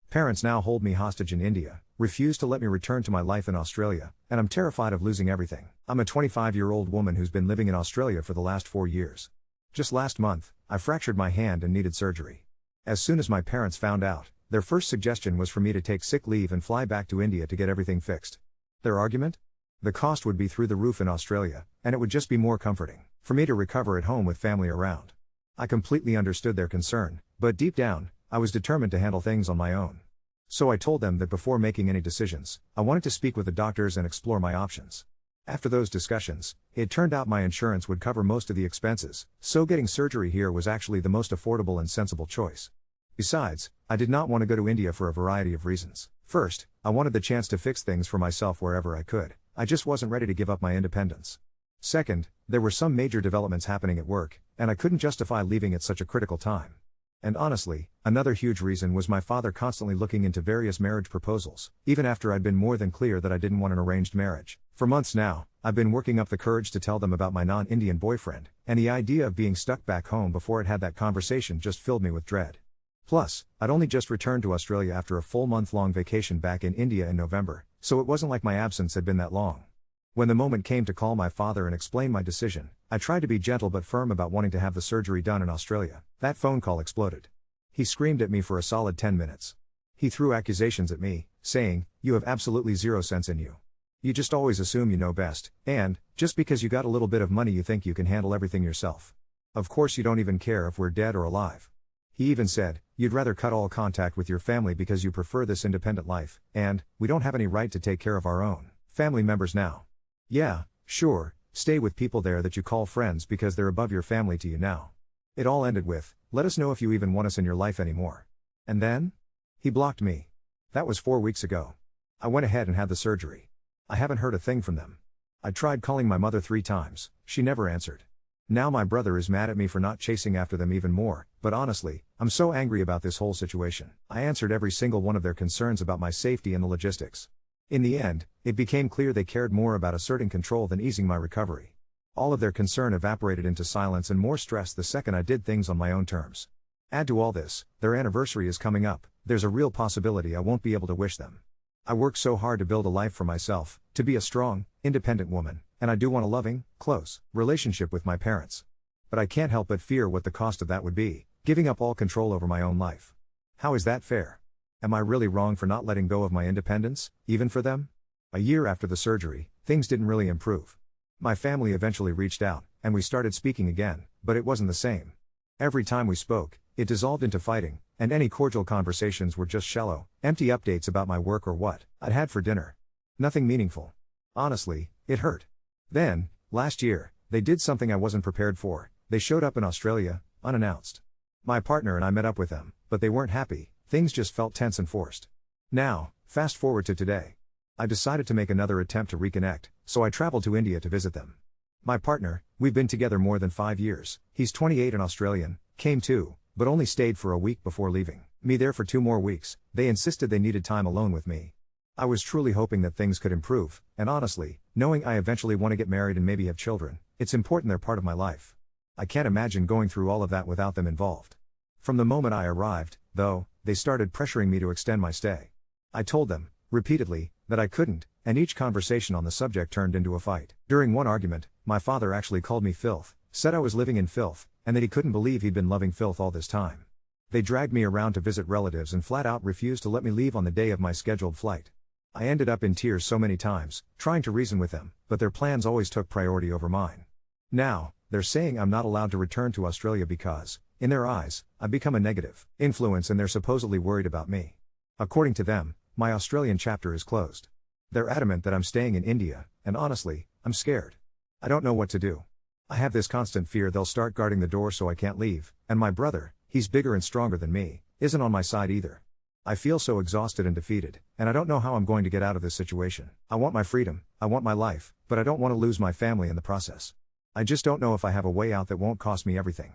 Parents now hold me hostage in India, refuse to let me return to my life in Australia, and I'm terrified of losing everything. I'm a 25-year-old woman who's been living in Australia for the last 4 years. Just last month, I fractured my hand and needed surgery. As soon as my parents found out, their first suggestion was for me to take sick leave and fly back to India to get everything fixed. Their argument? The cost would be through the roof in Australia, and it would just be more comforting for me to recover at home with family around. I completely understood their concern, but deep down, I was determined to handle things on my own. So I told them that before making any decisions, I wanted to speak with the doctors and explore my options. After those discussions, it turned out my insurance would cover most of the expenses, so getting surgery here was actually the most affordable and sensible choice. Besides, I did not want to go to India for a variety of reasons. First, I wanted the chance to fix things for myself wherever I could. I just wasn't ready to give up my independence. Second, there were some major developments happening at work, and I couldn't justify leaving at such a critical time. And honestly, another huge reason was my father constantly looking into various marriage proposals, even after I'd been more than clear that I didn't want an arranged marriage. For months now, I've been working up the courage to tell them about my non-Indian boyfriend, and the idea of being stuck back home before I'd had that conversation just filled me with dread. Plus, I'd only just returned to Australia after a full month-long vacation back in India in November, so it wasn't like my absence had been that long. When the moment came to call my father and explain my decision, I tried to be gentle but firm about wanting to have the surgery done in Australia. That phone call exploded. He screamed at me for a solid 10 minutes. He threw accusations at me, saying, "You have absolutely zero sense in you. You just always assume you know best, and, just because you got a little bit of money you think you can handle everything yourself. Of course you don't even care if we're dead or alive." He even said, "You'd rather cut all contact with your family because you prefer this independent life, and, we don't have any right to take care of our own family members now. Yeah, sure, stay with people there that you call friends because they're above your family to you now." It all ended with, "Let us know if you even want us in your life anymore." And then? He blocked me. That was 4 weeks ago. I went ahead and had the surgery. I haven't heard a thing from them. I tried calling my mother 3 times, she never answered. Now my brother is mad at me for not chasing after them even more, but honestly, I'm so angry about this whole situation. I answered every single one of their concerns about my safety and the logistics. In the end, it became clear they cared more about asserting control than easing my recovery. All of their concern evaporated into silence and more stress the second I did things on my own terms. Add to all this, their anniversary is coming up, there's a real possibility I won't be able to wish them. I worked so hard to build a life for myself, to be a strong, independent woman, and I do want a loving, close relationship with my parents. But I can't help but fear what the cost of that would be, giving up all control over my own life. How is that fair? Am I really wrong for not letting go of my independence, even for them? A year after the surgery, things didn't really improve. My family eventually reached out, and we started speaking again, but it wasn't the same. Every time we spoke, it dissolved into fighting, and any cordial conversations were just shallow, empty updates about my work or what I'd had for dinner. Nothing meaningful. Honestly, it hurt. Then, last year, they did something I wasn't prepared for. They showed up in Australia, unannounced. My partner and I met up with them, but they weren't happy. Things just felt tense and forced. Now, fast forward to today. I decided to make another attempt to reconnect, so I traveled to India to visit them. My partner, we've been together more than 5 years, he's 28 and Australian, came too, but only stayed for a week before leaving me there for 2 more weeks. They insisted they needed time alone with me. I was truly hoping that things could improve, and honestly, knowing I eventually want to get married and maybe have children, it's important they're part of my life. I can't imagine going through all of that without them involved. From the moment I arrived, though, they started pressuring me to extend my stay. I told them, repeatedly, that I couldn't, and each conversation on the subject turned into a fight. During one argument, my father actually called me filth, said I was living in filth, and that he couldn't believe he'd been loving filth all this time. They dragged me around to visit relatives and flat out refused to let me leave on the day of my scheduled flight. I ended up in tears so many times, trying to reason with them, but their plans always took priority over mine. Now, they're saying I'm not allowed to return to Australia because, in their eyes, I've become a negative influence and they're supposedly worried about me. According to them, my Australian chapter is closed. They're adamant that I'm staying in India, and honestly, I'm scared. I don't know what to do. I have this constant fear they'll start guarding the door so I can't leave, and my brother, he's bigger and stronger than me, isn't on my side either. I feel so exhausted and defeated, and I don't know how I'm going to get out of this situation. I want my freedom, I want my life, but I don't want to lose my family in the process. I just don't know if I have a way out that won't cost me everything.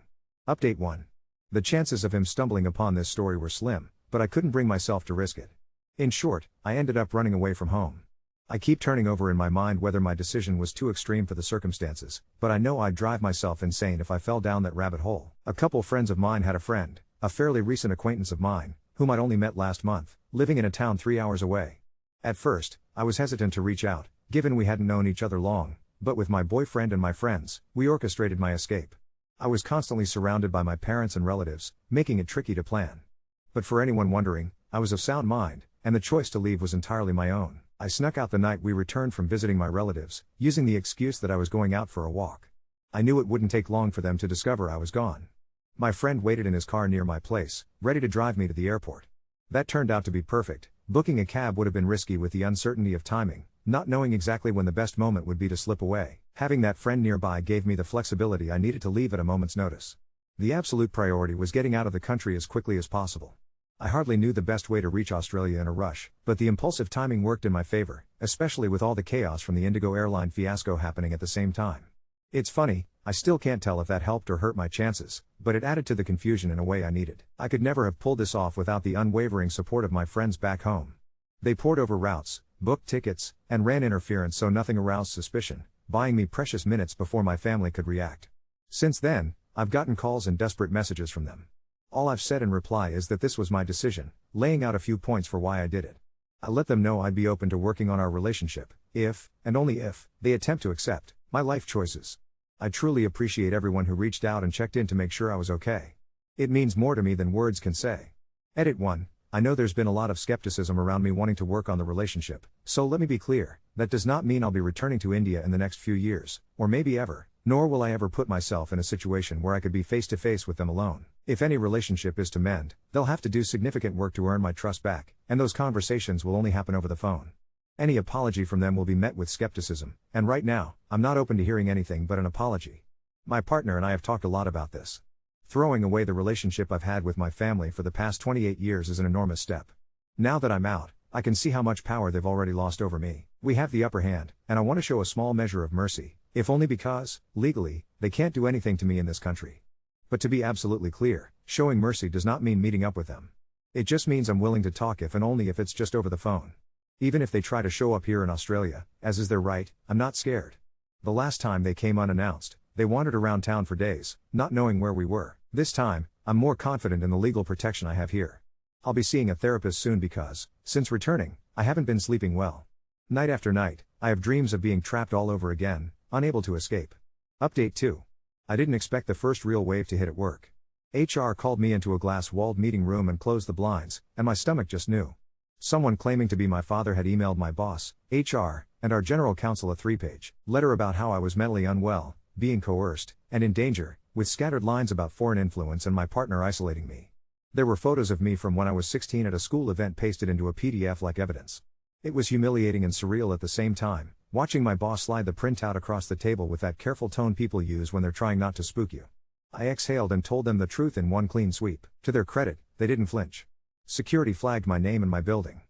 Update 1. The chances of him stumbling upon this story were slim, but I couldn't bring myself to risk it. In short, I ended up running away from home. I keep turning over in my mind whether my decision was too extreme for the circumstances, but I know I'd drive myself insane if I fell down that rabbit hole. A couple friends of mine had a friend, a fairly recent acquaintance of mine, whom I'd only met last month, living in a town 3 hours away. At first, I was hesitant to reach out, given we hadn't known each other long, but with my boyfriend and my friends, we orchestrated my escape. I was constantly surrounded by my parents and relatives, making it tricky to plan. But for anyone wondering, I was of sound mind, and the choice to leave was entirely my own. I snuck out the night we returned from visiting my relatives, using the excuse that I was going out for a walk. I knew it wouldn't take long for them to discover I was gone. My friend waited in his car near my place, ready to drive me to the airport. That turned out to be perfect. Booking a cab would have been risky with the uncertainty of timing, not knowing exactly when the best moment would be to slip away. Having that friend nearby gave me the flexibility I needed to leave at a moment's notice. The absolute priority was getting out of the country as quickly as possible. I hardly knew the best way to reach Australia in a rush, but the impulsive timing worked in my favor, especially with all the chaos from the Indigo airline fiasco happening at the same time. It's funny, I still can't tell if that helped or hurt my chances, but it added to the confusion in a way I needed. I could never have pulled this off without the unwavering support of my friends back home. They pored over routes, booked tickets, and ran interference so nothing aroused suspicion, buying me precious minutes before my family could react. Since then, I've gotten calls and desperate messages from them. All I've said in reply is that this was my decision, laying out a few points for why I did it. I let them know I'd be open to working on our relationship, if, and only if, they attempt to accept my life choices. I truly appreciate everyone who reached out and checked in to make sure I was okay. It means more to me than words can say. Edit 1. I know there's been a lot of skepticism around me wanting to work on the relationship, so let me be clear, that does not mean I'll be returning to India in the next few years, or maybe ever, nor will I ever put myself in a situation where I could be face to face with them alone. If any relationship is to mend, they'll have to do significant work to earn my trust back, and those conversations will only happen over the phone. Any apology from them will be met with skepticism, and right now, I'm not open to hearing anything but an apology. My partner and I have talked a lot about this. Throwing away the relationship I've had with my family for the past 28 years is an enormous step. Now that I'm out, I can see how much power they've already lost over me. We have the upper hand, and I want to show a small measure of mercy, if only because, legally, they can't do anything to me in this country. But to be absolutely clear, showing mercy does not mean meeting up with them. It just means I'm willing to talk if and only if it's just over the phone. Even if they try to show up here in Australia, as is their right, I'm not scared. The last time they came unannounced, they wandered around town for days, not knowing where we were. This time, I'm more confident in the legal protection I have here. I'll be seeing a therapist soon because, since returning, I haven't been sleeping well. Night after night, I have dreams of being trapped all over again, unable to escape. Update 2. I didn't expect the first real wave to hit at work. HR called me into a glass-walled meeting room and closed the blinds, and my stomach just knew. Someone claiming to be my father had emailed my boss, HR, and our general counsel a 3-page letter about how I was mentally unwell, being coerced, and in danger, with scattered lines about foreign influence and my partner isolating me. There were photos of me from when I was 16 at a school event pasted into a PDF like evidence. It was humiliating and surreal at the same time, watching my boss slide the printout across the table with that careful tone people use when they're trying not to spook you. I exhaled and told them the truth in one clean sweep. To their credit, they didn't flinch. Security flagged my name and my building.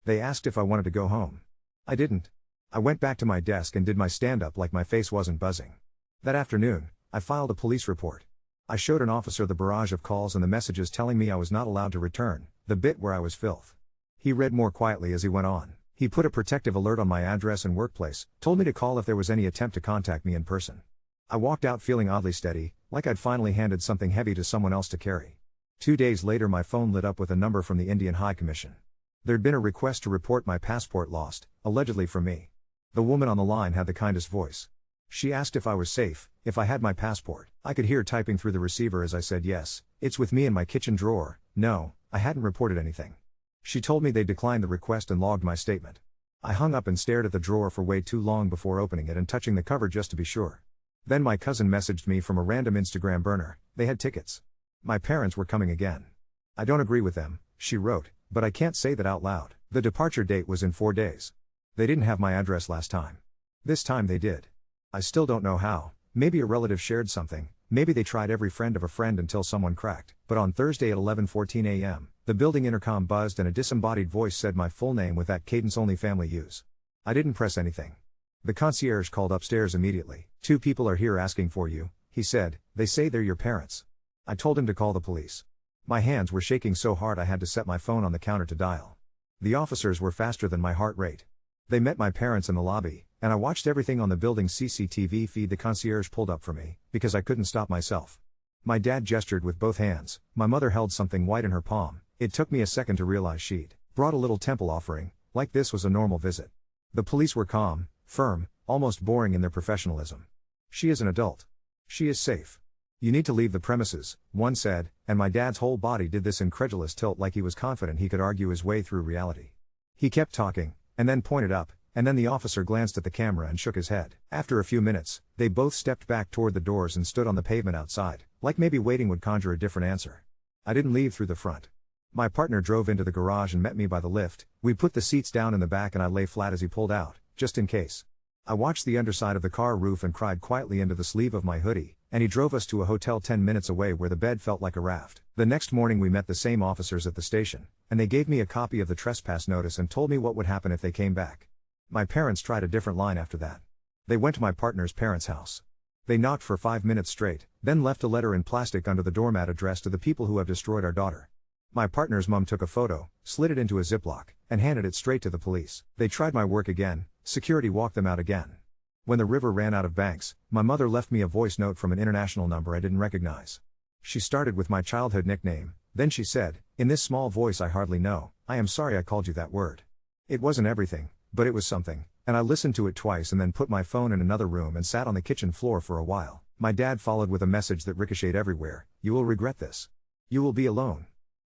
They asked if I wanted to go home. I didn't. I went back to my desk and did my stand-up like my face wasn't buzzing. That afternoon, I filed a police report. I showed an officer the barrage of calls and the messages telling me I was not allowed to return, the bit where I was filth. He read more quietly as he went on. He put a protective alert on my address and workplace, told me to call if there was any attempt to contact me in person. I walked out feeling oddly steady, like I'd finally handed something heavy to someone else to carry. 2 days later my phone lit up with a number from the Indian High Commission. There'd been a request to report my passport lost, allegedly from me. The woman on the line had the kindest voice. She asked if I was safe, if I had my passport. I could hear typing through the receiver as I said yes, it's with me in my kitchen drawer. No, I hadn't reported anything. She told me they declined the request and logged my statement. I hung up and stared at the drawer for way too long before opening it and touching the cover just to be sure. Then my cousin messaged me from a random Instagram burner. They had tickets. My parents were coming again. I don't agree with them, she wrote, but I can't say that out loud. The departure date was in 4 days. They didn't have my address last time. This time they did. I still don't know how. Maybe a relative shared something, maybe they tried every friend of a friend until someone cracked. But on Thursday at 11:14 a.m., the building intercom buzzed and a disembodied voice said my full name with that cadence only family use. I didn't press anything. The concierge called upstairs immediately. 2 people are here asking for you, he said. They say they're your parents. I told him to call the police. My hands were shaking so hard I had to set my phone on the counter to dial. The officers were faster than my heart rate. They met my parents in the lobby, and I watched everything on the building's CCTV feed. The concierge pulled up for me, because I couldn't stop myself. My dad gestured with both hands, my mother held something white in her palm, It took me a second to realize she'd brought a little temple offering, like this was a normal visit. The police were calm, firm, almost boring in their professionalism. She is an adult. She is safe. You need to leave the premises, one said, and my dad's whole body did this incredulous tilt like he was confident he could argue his way through reality. He kept talking, and then pointed up, and then the officer glanced at the camera and shook his head. After a few minutes, they both stepped back toward the doors and stood on the pavement outside, like maybe waiting would conjure a different answer. I didn't leave through the front. My partner drove into the garage and met me by the lift. We put the seats down in the back and I lay flat as he pulled out, just in case. I watched the underside of the car roof and cried quietly into the sleeve of my hoodie, and he drove us to a hotel 10 minutes away where the bed felt like a raft. The next morning we met the same officers at the station, and they gave me a copy of the trespass notice and told me what would happen if they came back. My parents tried a different line after that. They went to my partner's parents' house. They knocked for 5 minutes straight, then left a letter in plastic under the doormat addressed to the people who have destroyed our daughter. My partner's mom took a photo, slid it into a Ziploc, and handed it straight to the police. They tried my work again, security walked them out again. When the river ran out of banks, my mother left me a voice note from an international number I didn't recognize. She started with my childhood nickname, then she said, in this small voice I hardly know, I am sorry I called you that word. It wasn't everything, but it was something, and I listened to it twice and then put my phone in another room and sat on the kitchen floor for a while. My dad followed with a message that ricocheted everywhere, you will regret this. You will be alone.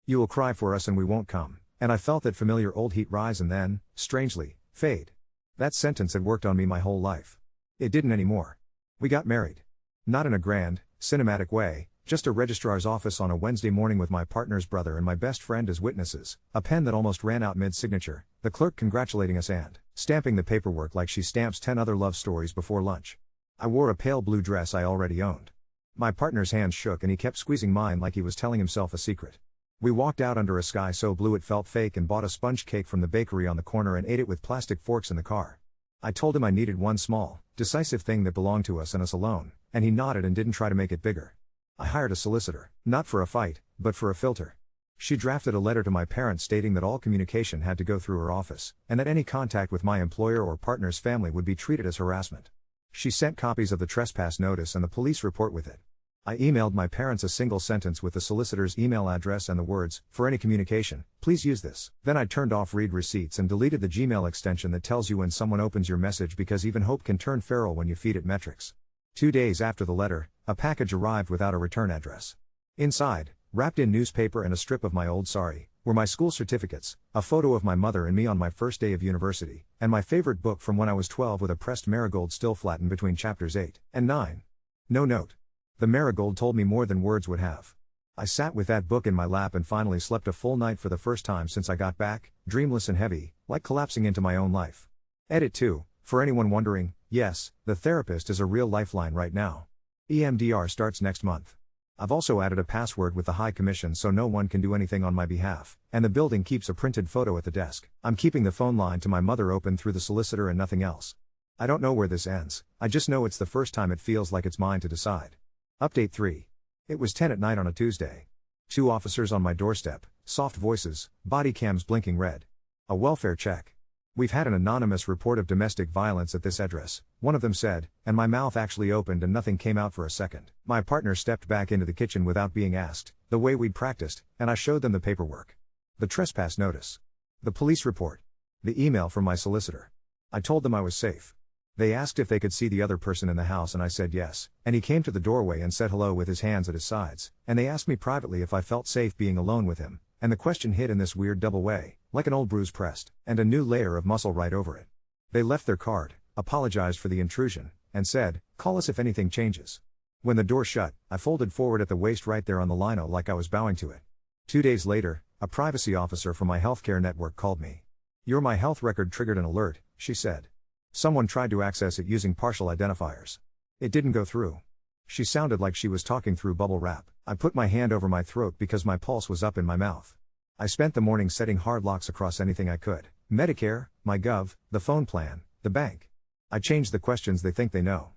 You will cry for us and we won't come. And I felt that familiar old heat rise and then, strangely, fade. That sentence had worked on me my whole life. It didn't anymore. We got married. Not in a grand, cinematic way, just a registrar's office on a Wednesday morning with my partner's brother and my best friend as witnesses, a pen that almost ran out mid-signature, the clerk congratulating us and stamping the paperwork like she stamps 10 other love stories before lunch. I wore a pale blue dress I already owned. My partner's hands shook and he kept squeezing mine like he was telling himself a secret. We walked out under a sky so blue it felt fake and bought a sponge cake from the bakery on the corner and ate it with plastic forks in the car. I told him I needed one small, decisive thing that belonged to us and us alone, and he nodded and didn't try to make it bigger. I hired a solicitor, not for a fight, but for a filter. She drafted a letter to my parents stating that all communication had to go through her office, and that any contact with my employer or partner's family would be treated as harassment. She sent copies of the trespass notice and the police report with it. I emailed my parents a single sentence with the solicitor's email address and the words, for any communication, please use this. Then I turned off read receipts and deleted the Gmail extension that tells you when someone opens your message because even hope can turn feral when you feed it metrics. 2 days after the letter, a package arrived without a return address. Inside, wrapped in newspaper and a strip of my old sari, were my school certificates, a photo of my mother and me on my first day of university, and my favorite book from when I was 12 with a pressed marigold still flattened between chapters 8 and 9. No note. The marigold told me more than words would have. I sat with that book in my lap and finally slept a full night for the first time since I got back, dreamless and heavy, like collapsing into my own life. Edit 2, for anyone wondering, yes, the therapist is a real lifeline right now. EMDR starts next month. I've also added a password with the High Commission so no one can do anything on my behalf, and the building keeps a printed photo at the desk. I'm keeping the phone line to my mother open through the solicitor and nothing else. I don't know where this ends, I just know it's the first time it feels like it's mine to decide. Update 3. It was 10 at night on a Tuesday. 2 officers on my doorstep, soft voices, body cams blinking red. A welfare check. We've had an anonymous report of domestic violence at this address, one of them said, and my mouth actually opened and nothing came out for a second. My partner stepped back into the kitchen without being asked, the way we'd practiced, and I showed them the paperwork. The trespass notice. The police report. The email from my solicitor. I told them I was safe. They asked if they could see the other person in the house and I said yes, and he came to the doorway and said hello with his hands at his sides, and they asked me privately if I felt safe being alone with him, and the question hit in this weird double way, like an old bruise pressed, and a new layer of muscle right over it. They left their card, apologized for the intrusion, and said, call us if anything changes. When the door shut, I folded forward at the waist right there on the lino like I was bowing to it. 2 days later, a privacy officer from my healthcare network called me. Your My Health record triggered an alert, she said. Someone tried to access it using partial identifiers. It didn't go through. She sounded like she was talking through bubble wrap. I put my hand over my throat because my pulse was up in my mouth. I spent the morning setting hard locks across anything I could. Medicare, my Gov, the phone plan, the bank. I changed the questions they think they know.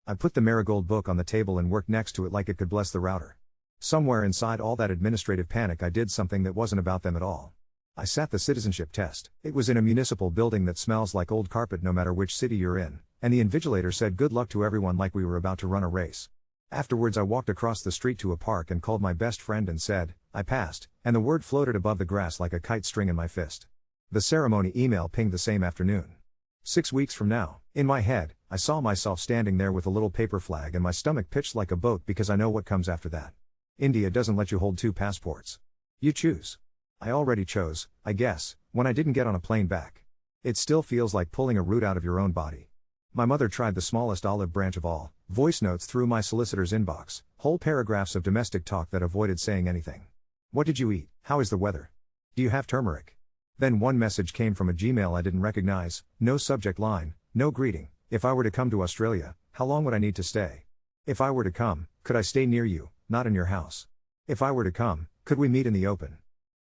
I put the Marigold book on the table and worked next to it like it could bless the router. Somewhere inside all that administrative panic I did something that wasn't about them at all. I sat the citizenship test. It was in a municipal building that smells like old carpet no matter which city you're in, and the invigilator said good luck to everyone like we were about to run a race. Afterwards I walked across the street to a park and called my best friend and said, I passed, and the word floated above the grass like a kite string in my fist. The ceremony email pinged the same afternoon. 6 weeks from now. In my head, I saw myself standing there with a little paper flag and my stomach pitched like a boat because I know what comes after that. India doesn't let you hold 2 passports. You choose. I already chose, I guess, when I didn't get on a plane back. It still feels like pulling a root out of your own body. My mother tried the smallest olive branch of all, voice notes through my solicitor's inbox, whole paragraphs of domestic talk that avoided saying anything. What did you eat? How is the weather? Do you have turmeric? Then one message came from a Gmail I didn't recognize, no subject line, no greeting. If I were to come to Australia, how long would I need to stay? If I were to come, could I stay near you, not in your house? If I were to come, could we meet in the open?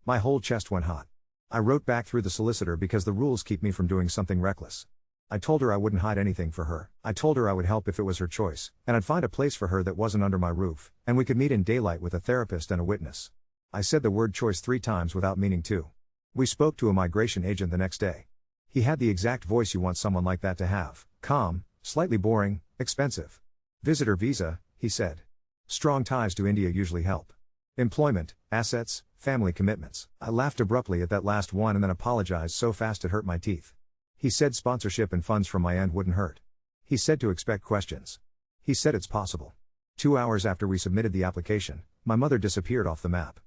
My whole chest went hot. I wrote back through the solicitor because the rules keep me from doing something reckless. I told her I wouldn't hide anything for her. I told her I would help if it was her choice, and I'd find a place for her that wasn't under my roof, and we could meet in daylight with a therapist and a witness. I said the word choice 3 times without meaning to. We spoke to a migration agent the next day. He had the exact voice you want someone like that to have: calm, slightly boring, expensive. Visitor visa, he said. Strong ties to India usually help. Employment, assets, family commitments. I laughed abruptly at that last one and then apologized so fast it hurt my teeth. He said sponsorship and funds from my end wouldn't hurt. He said to expect questions. He said it's possible. 2 hours after we submitted the application, my mother disappeared off the map.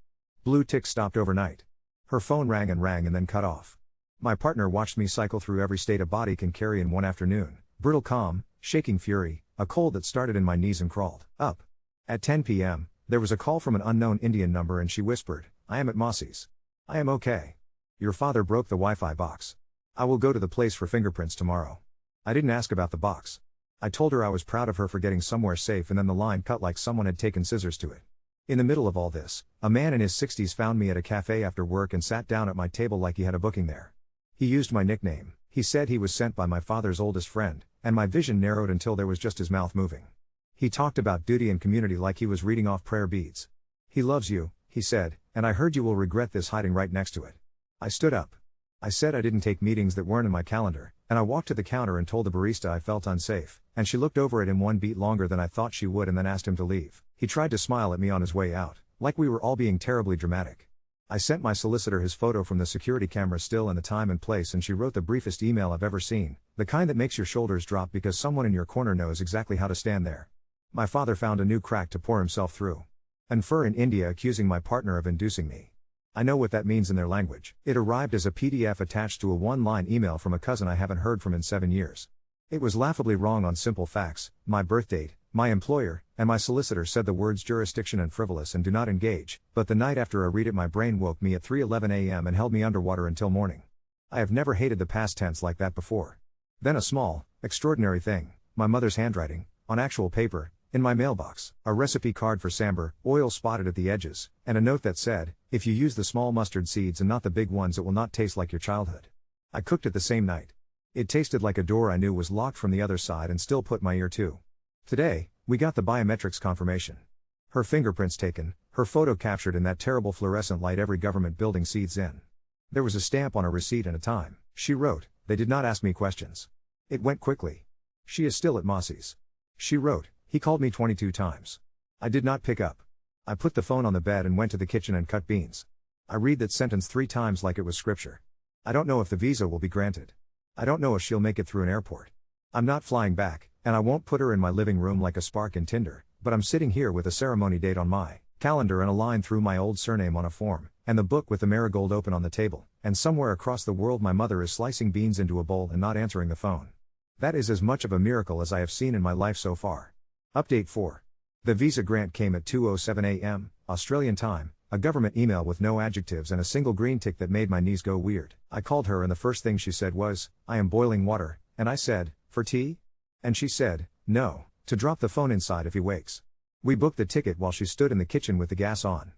Blue ticks stopped overnight. Her phone rang and then cut off. My partner watched me cycle through every state a body can carry in one afternoon: brutal calm, shaking fury, a cold that started in my knees and crawled up. At 10 p.m., there was a call from an unknown Indian number and she whispered, "I am at Mossy's. I am okay. Your father broke the Wi-Fi box. I will go to the place for fingerprints tomorrow." I didn't ask about the box. I told her I was proud of her for getting somewhere safe, and then the line cut like someone had taken scissors to it. In the middle of all this, a man in his 60s found me at a cafe after work and sat down at my table like he had a booking there. He used my nickname. He said he was sent by my father's oldest friend, and my vision narrowed until there was just his mouth moving. He talked about duty and community like he was reading off prayer beads. "He loves you," he said, "and I heard you will regret this," hiding right next to it. I stood up. I said I didn't take meetings that weren't in my calendar, and I walked to the counter and told the barista I felt unsafe, and she looked over at him one beat longer than I thought she would and then asked him to leave. He tried to smile at me on his way out, like we were all being terribly dramatic. I sent my solicitor his photo from the security camera still in the time and place, and she wrote the briefest email I've ever seen, the kind that makes your shoulders drop because someone in your corner knows exactly how to stand there. My father found a new crack to pour himself through. And fur in India accusing my partner of inducing me. I know what that means in their language. It arrived as a PDF attached to a one-line email from a cousin I haven't heard from in 7 years. It was laughably wrong on simple facts: my birth date, my employer, and my solicitor said the words jurisdiction and frivolous and do not engage, but the night after I read it my brain woke me at 3:11 a.m. and held me underwater until morning. I have never hated the past tense like that before. Then a small, extraordinary thing: my mother's handwriting, on actual paper, in my mailbox, a recipe card for sambar, oil spotted at the edges, and a note that said, "If you use the small mustard seeds and not the big ones it will not taste like your childhood." I cooked it the same night. It tasted like a door I knew was locked from the other side and still put my ear to. Today, we got the biometrics confirmation. Her fingerprints taken, her photo captured in that terrible fluorescent light every government building seethes in. There was a stamp on a receipt and a time. She wrote, "They did not ask me questions." It went quickly. She is still at Mossy's. She wrote, "He called me 22 times. I did not pick up." I put the phone on the bed and went to the kitchen and cut beans. I read that sentence 3 times like it was scripture. I don't know if the visa will be granted. I don't know if she'll make it through an airport. I'm not flying back, and I won't put her in my living room like a spark in Tinder, but I'm sitting here with a ceremony date on my calendar and a line through my old surname on a form, and the book with the marigold open on the table, and somewhere across the world my mother is slicing beans into a bowl and not answering the phone. That is as much of a miracle as I have seen in my life so far. Update 4. The visa grant came at 2:07 a.m., Australian time, a government email with no adjectives and a single green tick that made my knees go weird. I called her and the first thing she said was, "I am boiling water," and I said, "For tea?" And she said, "No, to drop the phone inside if he wakes." We booked the ticket while she stood in the kitchen with the gas on.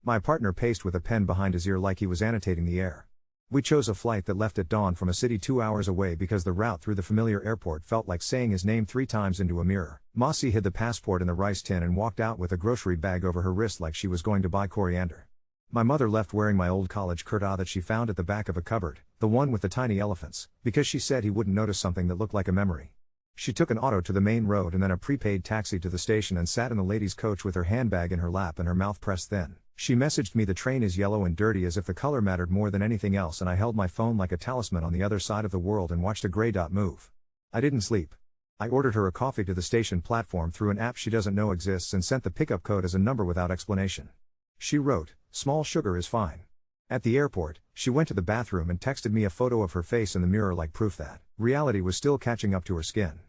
My partner paced with a pen behind his ear like he was annotating the air. We chose a flight that left at dawn from a city 2 hours away because the route through the familiar airport felt like saying his name 3 times into a mirror. Mossy hid the passport in the rice tin and walked out with a grocery bag over her wrist like she was going to buy coriander. My mother left wearing my old college kurta that she found at the back of a cupboard, the one with the tiny elephants, because she said he wouldn't notice something that looked like a memory. She took an auto to the main road and then a prepaid taxi to the station and sat in the ladies' coach with her handbag in her lap and her mouth pressed thin. She messaged me, "The train is yellow and dirty," as if the color mattered more than anything else, and I held my phone like a talisman on the other side of the world and watched a gray dot move. I didn't sleep. I ordered her a coffee to the station platform through an app she doesn't know exists and sent the pickup code as a number without explanation. She wrote, "Small sugar is fine." At the airport, she went to the bathroom and texted me a photo of her face in the mirror like proof that reality was still catching up to her skin.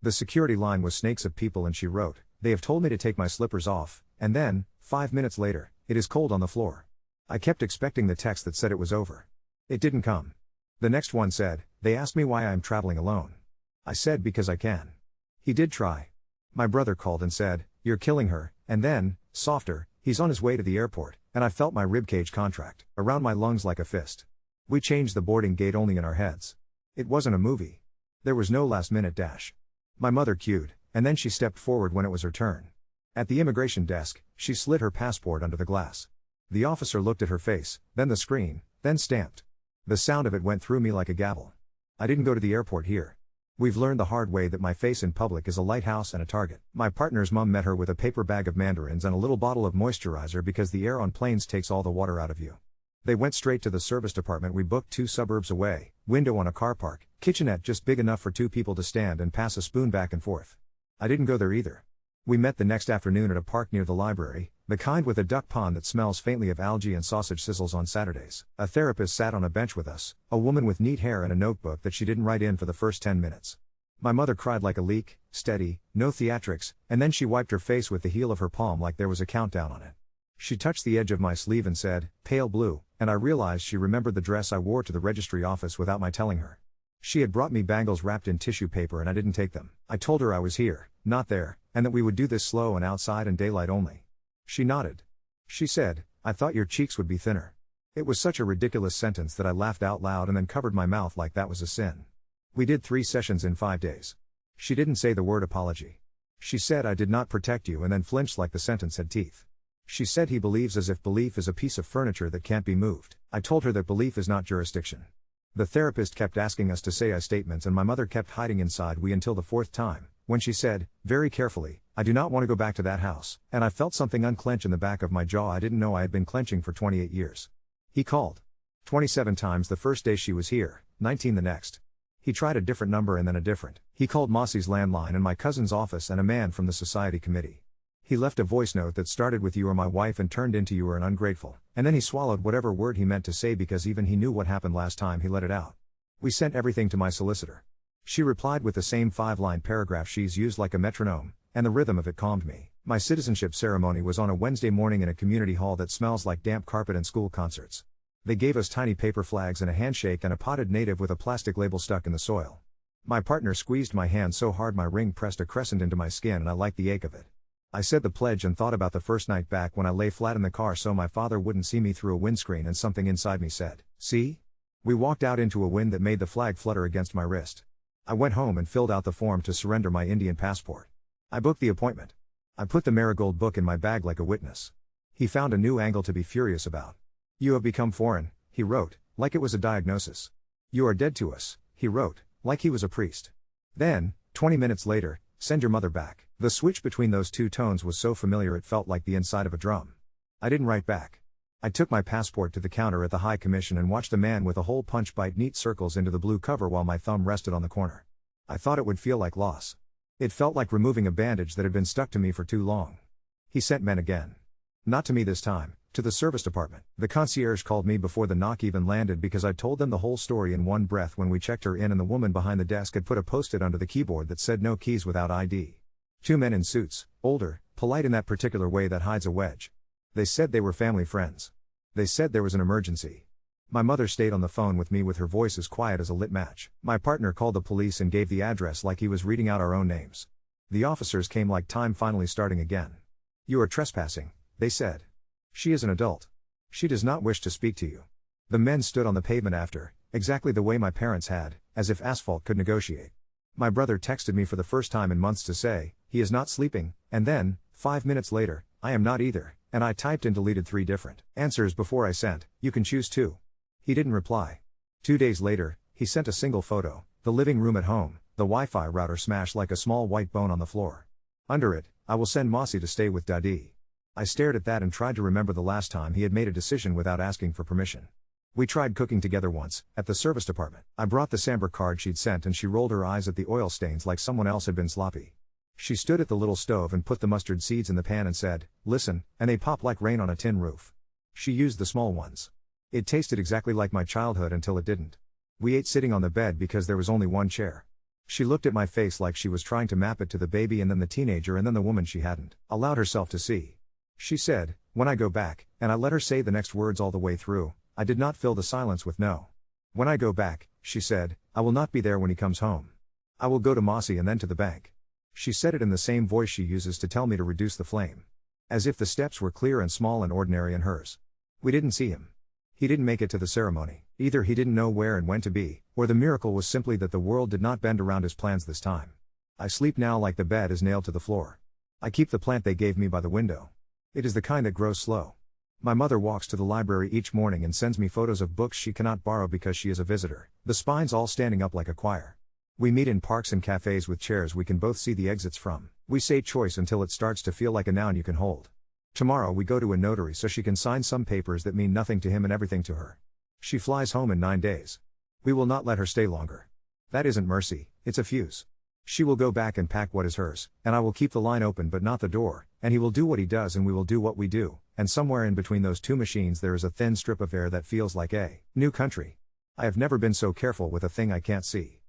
The security line was snakes of people, and she wrote, "They have told me to take my slippers off," and then, 5 minutes later, "It is cold on the floor." I kept expecting the text that said it was over. It didn't come. The next one said, "They asked me why I am traveling alone. I said because I can." He did try. My brother called and said, "You're killing her," and then, softer, "He's on his way to the airport," and I felt my ribcage contract around my lungs like a fist. We changed the boarding gate only in our heads. It wasn't a movie. There was no last-minute dash. My mother queued, and then she stepped forward when it was her turn. At the immigration desk, she slid her passport under the glass. The officer looked at her face, then the screen, then stamped. The sound of it went through me like a gavel. I didn't go to the airport here. We've learned the hard way that my face in public is a lighthouse and a target. My partner's mom met her with a paper bag of mandarins and a little bottle of moisturizer because the air on planes takes all the water out of you. They went straight to the service department we booked 2 suburbs away, window on a car park, kitchenette just big enough for 2 people to stand and pass a spoon back and forth. I didn't go there either. We met the next afternoon at a park near the library, the kind with a duck pond that smells faintly of algae and sausage sizzles on Saturdays. A therapist sat on a bench with us, a woman with neat hair and a notebook that she didn't write in for the first 10 minutes. My mother cried like a leak, steady, no theatrics, and then she wiped her face with the heel of her palm like there was a countdown on it. She touched the edge of my sleeve and said, "Pale blue," and I realized she remembered the dress I wore to the registry office without my telling her. She had brought me bangles wrapped in tissue paper and I didn't take them. I told her I was here, not there, and that we would do this slow and outside and daylight only. She nodded. She said, "I thought your cheeks would be thinner." It was such a ridiculous sentence that I laughed out loud and then covered my mouth like that was a sin. We did 3 sessions in 5 days. She didn't say the word apology. She said, "I did not protect you," and then flinched like the sentence had teeth. She said, "He believes as if belief is a piece of furniture that can't be moved." I told her that belief is not jurisdiction. The therapist kept asking us to say I statements and my mother kept hiding inside we until the 4th time, when she said, very carefully, "I do not want to go back to that house," and I felt something unclench in the back of my jaw I didn't know I had been clenching for 28 years. He called 27 times the first day she was here, 19 the next. He tried a different number and then a different. He called Mossy's landline and my cousin's office and a man from the society committee. He left a voice note that started with "You are my wife" and turned into "You are an ungrateful," and then he swallowed whatever word he meant to say because even he knew what happened last time he let it out. We sent everything to my solicitor. She replied with the same 5-line paragraph she's used like a metronome, and the rhythm of it calmed me. My citizenship ceremony was on a Wednesday morning in a community hall that smells like damp carpet and school concerts. They gave us tiny paper flags and a handshake and a potted native with a plastic label stuck in the soil. My partner squeezed my hand so hard my ring pressed a crescent into my skin and I liked the ache of it. I said the pledge and thought about the first night back when I lay flat in the car so my father wouldn't see me through a windscreen and something inside me said, "See?" We walked out into a wind that made the flag flutter against my wrist. I went home and filled out the form to surrender my Indian passport. I booked the appointment. I put the Marigold book in my bag like a witness. He found a new angle to be furious about. "You have become foreign," he wrote, like it was a diagnosis. "You are dead to us," he wrote, like he was a priest. Then, 20 minutes later, "Send your mother back." The switch between those 2 tones was so familiar it felt like the inside of a drum. I didn't write back. I took my passport to the counter at the High Commission and watched a man with a hole punch bite neat circles into the blue cover while my thumb rested on the corner. I thought it would feel like loss. It felt like removing a bandage that had been stuck to me for too long. He sent men again. Not to me this time, to the service department. The concierge called me before the knock even landed because I told them the whole story in one breath when we checked her in and the woman behind the desk had put a post-it under the keyboard that said "No keys without ID." 2 men in suits, older, polite in that particular way that hides a wedge. They said they were family friends. They said there was an emergency. My mother stayed on the phone with me with her voice as quiet as a lit match. My partner called the police and gave the address like he was reading out our own names. The officers came like time finally starting again. "You are trespassing," they said. "She is an adult. She does not wish to speak to you." The men stood on the pavement after, exactly the way my parents had, as if asphalt could negotiate. My brother texted me for the first time in months to say, "He is not sleeping," and then, 5 minutes later, "I am not either," and I typed and deleted 3 different answers before I sent, "You can choose 2. He didn't reply. 2 days later, he sent a single photo, the living room at home, the Wi-Fi router smashed like a small white bone on the floor. Under it, "I will send Mossy to stay with Dadi." I stared at that and tried to remember the last time he had made a decision without asking for permission. We tried cooking together once, at the service department. I brought the samber card she'd sent and she rolled her eyes at the oil stains like someone else had been sloppy. She stood at the little stove and put the mustard seeds in the pan and said, "Listen," and they pop like rain on a tin roof. She used the small ones. It tasted exactly like my childhood until it didn't. We ate sitting on the bed because there was only one chair. She looked at my face like she was trying to map it to the baby and then the teenager and then the woman she hadn't allowed herself to see. She said, "When I go back," and I let her say the next words all the way through. I did not fill the silence with no. "When I go back," she said, "I will not be there when he comes home. I will go to Mossy and then to the bank." She said it in the same voice she uses to tell me to reduce the flame. As if the steps were clear and small and ordinary in hers. We didn't see him. He didn't make it to the ceremony. Either he didn't know where and when to be, or the miracle was simply that the world did not bend around his plans this time. I sleep now like the bed is nailed to the floor. I keep the plant they gave me by the window. It is the kind that grows slow. My mother walks to the library each morning and sends me photos of books she cannot borrow because she is a visitor, the spines all standing up like a choir. We meet in parks and cafes with chairs we can both see the exits from. We say choice until it starts to feel like a noun you can hold. Tomorrow we go to a notary so she can sign some papers that mean nothing to him and everything to her. She flies home in 9 days. We will not let her stay longer. That isn't mercy, it's a fuse. She will go back and pack what is hers, and I will keep the line open but not the door, and he will do what he does and we will do what we do, and somewhere in between those two machines there is a thin strip of air that feels like a new country. I have never been so careful with a thing I can't see.